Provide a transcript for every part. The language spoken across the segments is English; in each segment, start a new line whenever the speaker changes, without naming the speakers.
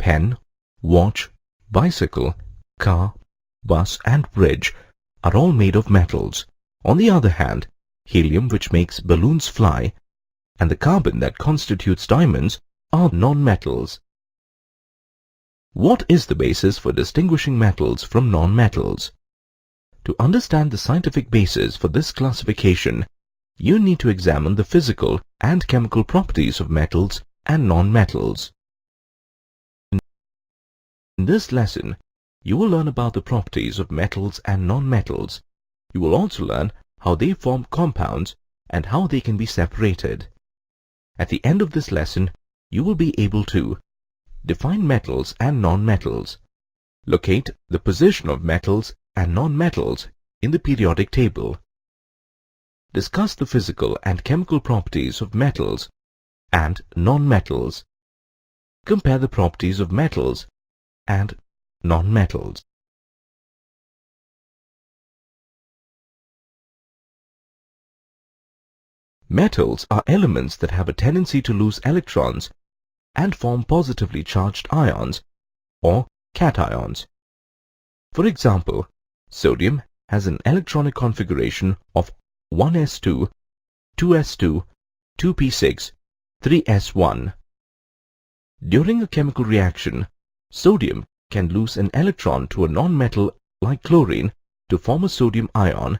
pen, watch, bicycle, car, bus and bridge are all made of metals. On the other hand, helium, which makes balloons fly, and the carbon that constitutes diamonds are non-metals. What is the basis for distinguishing metals from non-metals? To understand the scientific basis for this classification, you need to examine the physical and chemical properties of metals and non-metals. In this lesson, you will learn about the properties of metals and non-metals. You will also learn how they form compounds and how they can be separated. At the end of this lesson, you will be able to define metals and non-metals, locate the position of metals and non-metals in the periodic table, discuss the physical and chemical properties of metals and non-metals, compare the properties of metals and non-metals. Metals are elements that have a tendency to lose electrons and form positively charged ions or cations. For example, sodium has an electronic configuration of 1s2, 2s2, 2p6, 3s1. During a chemical reaction, sodium can lose an electron to a non-metal like chlorine to form a sodium ion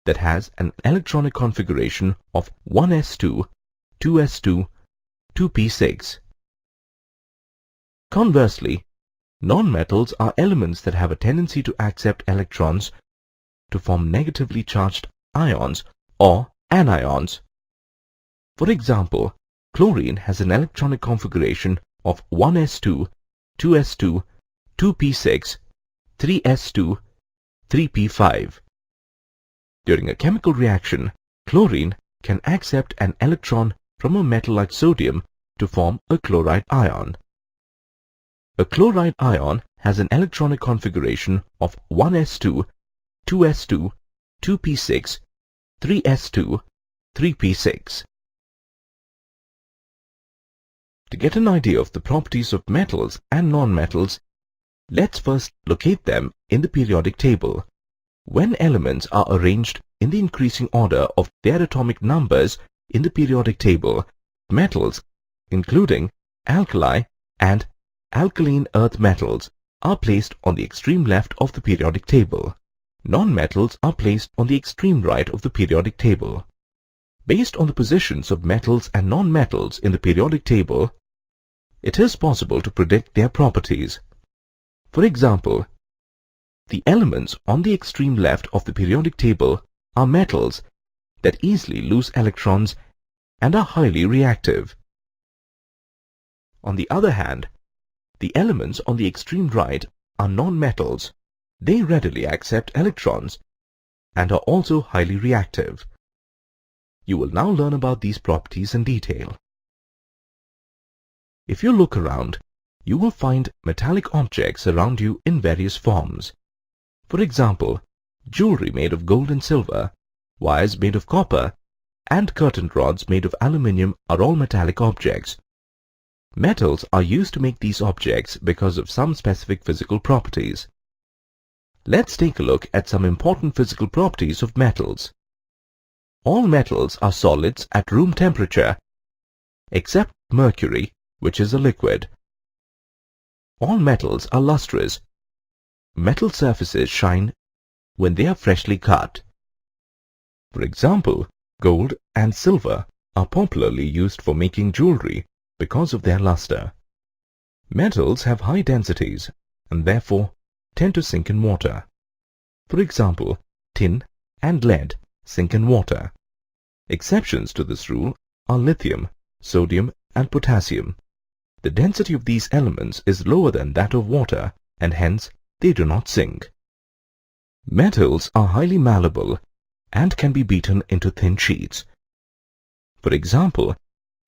that has an electronic configuration of 1s2, 2s2, 2p6. Conversely, non-metals are elements that have a tendency to accept electrons to form negatively charged ions or anions. For example, chlorine has an electronic configuration of 1s2, 2s2, 2p6, 3s2, 3p5. During a chemical reaction, chlorine can accept an electron from a metal like sodium to form a chloride ion. A chloride ion has an electronic configuration of 1s2, 2s2, 2p6, 3s2, 3p6. To get an idea of the properties of metals and non-metals, let's first locate them in the periodic table. When elements are arranged in the increasing order of their atomic numbers in the periodic table, metals, including alkali and alkaline earth metals, are placed on the extreme left of the periodic table. Non-metals are placed on the extreme right of the periodic table. Based on the positions of metals and non-metals in the periodic table, it is possible to predict their properties. For example, the elements on the extreme left of the periodic table are metals that easily lose electrons and are highly reactive. On the other hand, the elements on the extreme right are non-metals. They readily accept electrons and are also highly reactive. You will now learn about these properties in detail. If you look around, you will find metallic objects around you in various forms. For example, jewelry made of gold and silver, wires made of copper, and curtain rods made of aluminium are all metallic objects. Metals are used to make these objects because of some specific physical properties. Let's take a look at some important physical properties of metals. All metals are solids at room temperature, except mercury, which is a liquid. All metals are lustrous. Metal surfaces shine when they are freshly cut. For example, gold and silver are popularly used for making jewelry because of their luster. Metals have high densities and therefore tend to sink in water. For example, tin and lead sink in water. Exceptions to this rule are lithium, sodium and potassium. The density of these elements is lower than that of water and hence they do not sink. Metals are highly malleable and can be beaten into thin sheets. For example,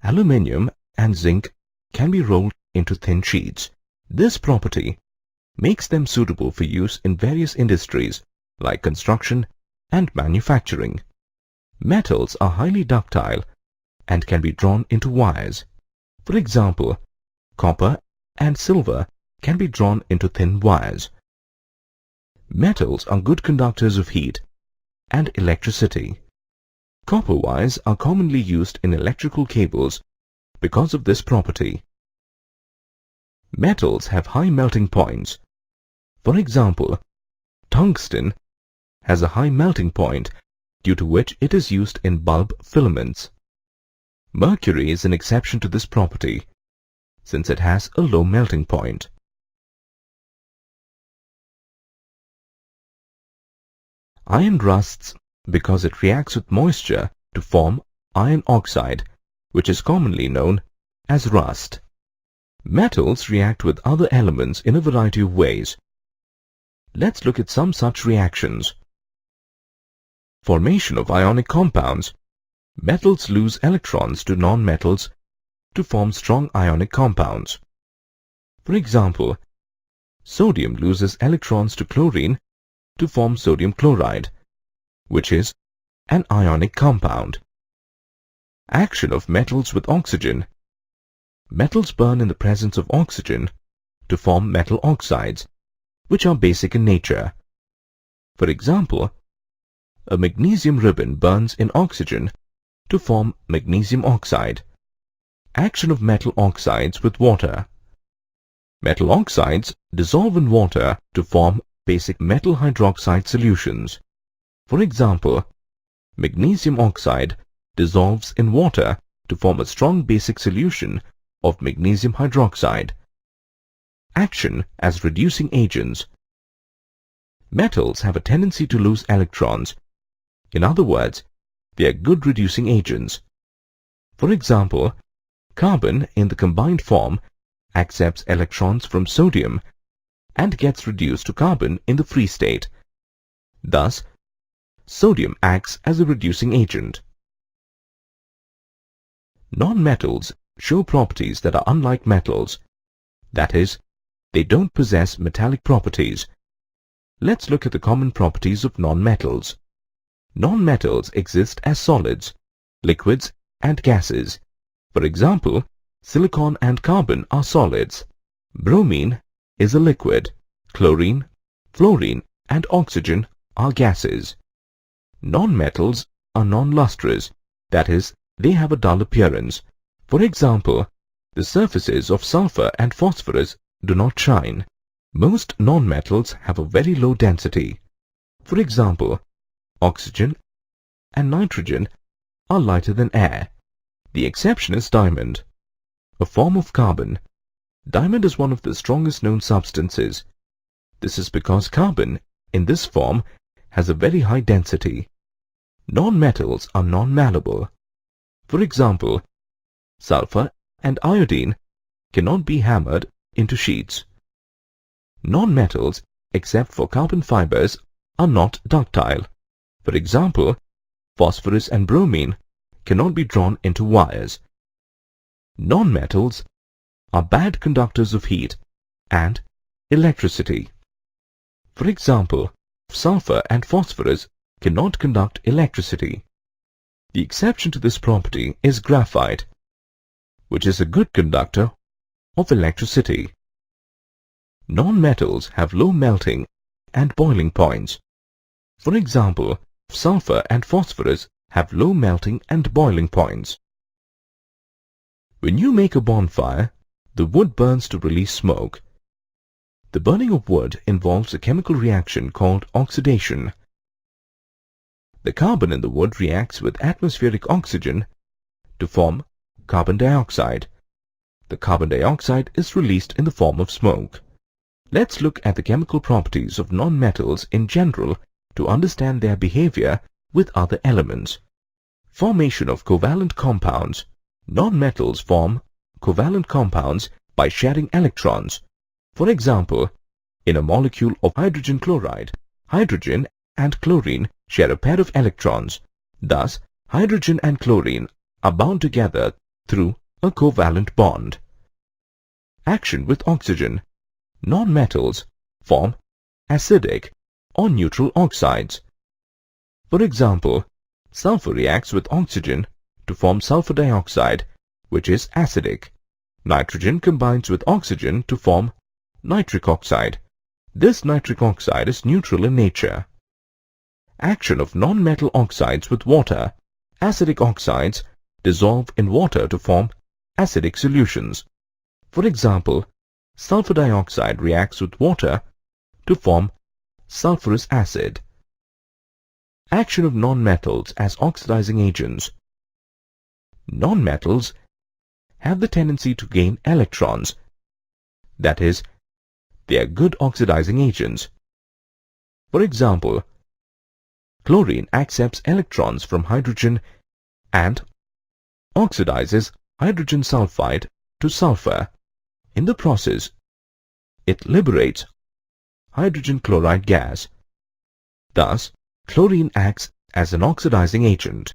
aluminium and zinc can be rolled into thin sheets. This property makes them suitable for use in various industries like construction and manufacturing. Metals are highly ductile and can be drawn into wires. For example, copper and silver can be drawn into thin wires. Metals are good conductors of heat and electricity. Copper wires are commonly used in electrical cables because of this property. Metals have high melting points. For example, tungsten has a high melting point due to which it is used in bulb filaments. Mercury is an exception to this property since it has a low melting point. Iron rusts because it reacts with moisture to form iron oxide, which is commonly known as rust. Metals react with other elements in a variety of ways. Let's look at some such reactions. Formation of ionic compounds. Metals lose electrons to non-metals to form strong ionic compounds. For example, sodium loses electrons to chlorine to form sodium chloride, which is an ionic compound. Action of metals with oxygen. Metals burn in the presence of oxygen to form metal oxides, which are basic in nature. For example, a magnesium ribbon burns in oxygen to form magnesium oxide. Action of metal oxides with water. Metal oxides dissolve in water to form basic metal hydroxide solutions. For example, magnesium oxide dissolves in water to form a strong basic solution of magnesium hydroxide. Action as reducing agents. Metals have a tendency to lose electrons. In other words, they are good reducing agents. For example, carbon in the combined form accepts electrons from sodium and gets reduced to carbon in the free state. Thus, sodium acts as a reducing agent. Non-metals show properties that are unlike metals. That is, they don't possess metallic properties. Let's look at the common properties of non-metals. Non-metals exist as solids, liquids, and gases. For example, silicon and carbon are solids. Bromine is a liquid. Chlorine, fluorine, and oxygen are gases. Non-metals are non-lustrous, that is, they have a dull appearance. For example, the surfaces of sulfur and phosphorus do not shine. Most non-metals have a very low density. For example, oxygen and nitrogen are lighter than air. The exception is diamond, a form of carbon. Diamond is one of the strongest known substances. This is because carbon, in this form, has a very high density. Non-metals are non-malleable. For example, sulfur and iodine cannot be hammered into sheets. Non-metals, except for carbon fibers, are not ductile. For example, phosphorus and bromine cannot be drawn into wires. Non-metals are bad conductors of heat and electricity. For example, sulfur and phosphorus cannot conduct electricity. The exception to this property is graphite, which is a good conductor of electricity. Non-metals have low melting and boiling points. For example, sulfur and phosphorus have low melting and boiling points. When you make a bonfire, the wood burns to release smoke. The burning of wood involves a chemical reaction called oxidation. The carbon in the wood reacts with atmospheric oxygen to form carbon dioxide. The carbon dioxide is released in the form of smoke. Let's look at the chemical properties of non-metals in general to understand their behavior with other elements. Formation of covalent compounds. Non-metals form covalent compounds by sharing electrons. For example, in a molecule of hydrogen chloride, hydrogen and chlorine share a pair of electrons. Thus, hydrogen and chlorine are bound together through a covalent bond. Action with oxygen. Non-metals form acidic or neutral oxides. For example, sulfur reacts with oxygen to form sulfur dioxide, which is acidic. Nitrogen combines with oxygen to form nitric oxide. This nitric oxide is neutral in nature. Action of non-metal oxides with water. Acidic oxides dissolve in water to form acidic solutions. For example, sulfur dioxide reacts with water to form sulfurous acid. Action of nonmetals as oxidizing agents. Nonmetals have the tendency to gain electrons. That is, they are good oxidizing agents. For example, chlorine accepts electrons from hydrogen and oxidizes hydrogen sulfide to sulfur. In the process, it liberates hydrogen chloride gas. Thus, chlorine acts as an oxidizing agent.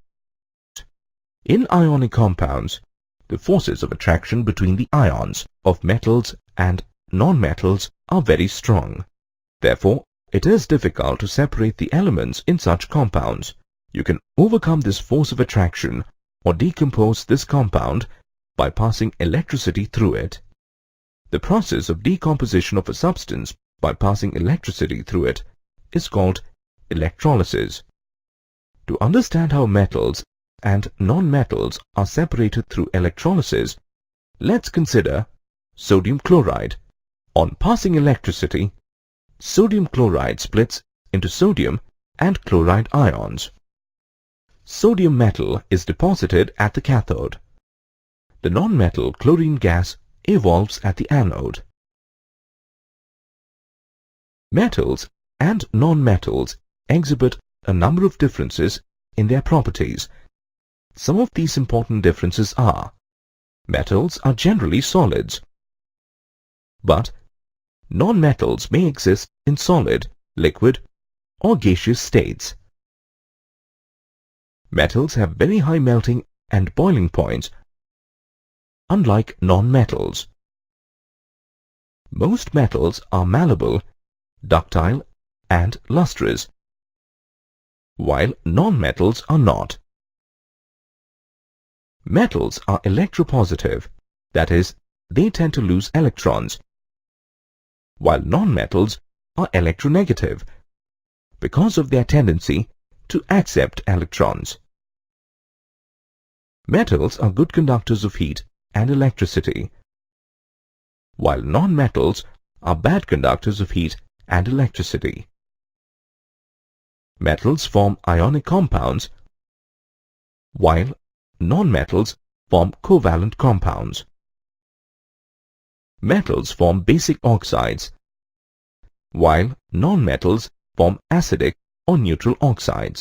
In ionic compounds, the forces of attraction between the ions of metals and nonmetals are very strong. Therefore, it is difficult to separate the elements in such compounds. You can overcome this force of attraction or decompose this compound by passing electricity through it. The process of decomposition of a substance by passing electricity through it is called electrolysis. To understand how metals and nonmetals are separated through electrolysis, let's consider sodium chloride. On passing electricity, sodium chloride splits into sodium and chloride ions. Sodium metal is deposited at the cathode. The nonmetal chlorine gas evolves at the anode. Metals and nonmetals exhibit a number of differences in their properties. Some of these important differences are: metals are generally solids, but nonmetals may exist in solid, liquid, or gaseous states. Metals have very high melting and boiling points, unlike nonmetals. Most metals are malleable, ductile, and lustrous, while nonmetals are not. Metals are electropositive, that is, they tend to lose electrons, while nonmetals are electronegative because of their tendency to accept electrons. Metals are good conductors of heat and electricity, while nonmetals are bad conductors of heat and electricity. Metals form ionic compounds, while nonmetals form covalent compounds. Metals form basic oxides, while nonmetals form acidic or neutral oxides.